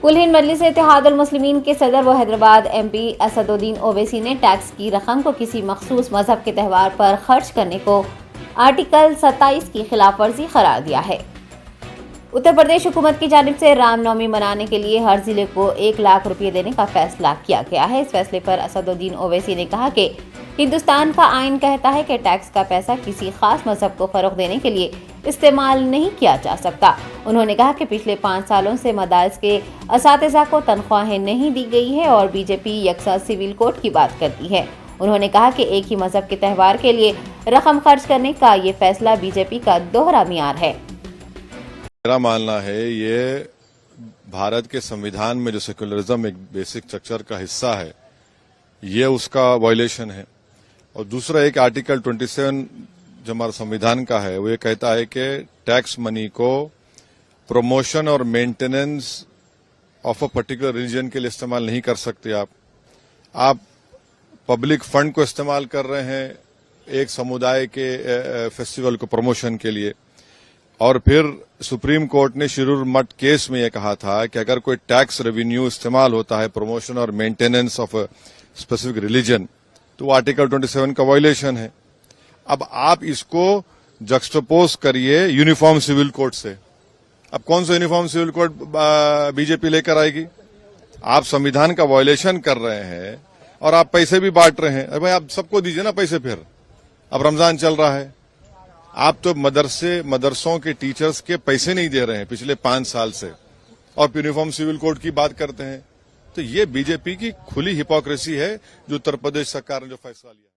कुल हिंद मजलिस इत्तेहादुल मुस्लिमीन के सदर व हैदराबाद MP असदुद्दीन ओवैसी ने टैक्स की रकम को किसी मखसूस मजहब के त्यौहार पर खर्च करने को आर्टिकल 27 की खिलाफ वर्जी करार दिया है। उत्तर प्रदेश हुकूमत की जानिब से रामनवमी मनाने के लिए हर जिले को 1 लाख रुपये देने का फैसला किया गया है। इस फैसले पर असदुद्दीन ओवैसी ने कहा कि हिंदुस्तान का आइन कहता है कि टैक्स का पैसा किसी खास मजहब को फरोग देने के लिए इस्तेमाल नहीं किया जा सकता। उन्होंने कहा कि पिछले 5 सालों से मदारिस के असातिज़ा को तनख्वाहें नहीं दी गई है और बीजेपी यकसा सिविल कोड की बात करती है। उन्होंने कहा कि एक ही मजहब के त्यौहार के लिए रकम खर्च करने का ये फैसला बीजेपी का दोहरा मियार है। मेरा मानना है ये भारत के संविधान में जो सेक्युलरिज्म एक बेसिक स्ट्रक्चर का हिस्सा है, ये उसका वायलेशन है। और दूसरा एक आर्टिकल 27 जो हमारा संविधान का है वो ये कहता है कि टैक्स मनी को प्रमोशन और maintenance of a particular religion के लिए इस्तेमाल नहीं कर सकते। आप पब्लिक फंड को इस्तेमाल कर रहे हैं एक समुदाय के फेस्टिवल को प्रमोशन के लिए। और फिर सुप्रीम कोर्ट ने शिरूर मठ केस में यह कहा था कि अगर कोई टैक्स रेवेन्यू इस्तेमाल होता है प्रमोशन और maintenance of a specific religion तो वो आर्टिकल 27 का वायलेशन है। अब आप इसको जक्सटोपोज करिए यूनिफॉर्म सिविल कोड से। अब कौन सा यूनिफॉर्म सिविल कोड बीजेपी लेकर आएगी? आप संविधान का वायलेशन कर रहे हैं और आप पैसे भी बांट रहे हैं। अरे भाई आप सबको दीजिए ना पैसे। फिर अब रमजान चल रहा है, आप तो मदरसों के टीचर्स के पैसे नहीं दे रहे हैं पिछले 5 साल से और यूनिफॉर्म सिविल कोड की बात करते हैं। तो ये बीजेपी की खुली हिपोक्रेसी है जो उत्तर प्रदेश सरकार ने जो फैसला लिया।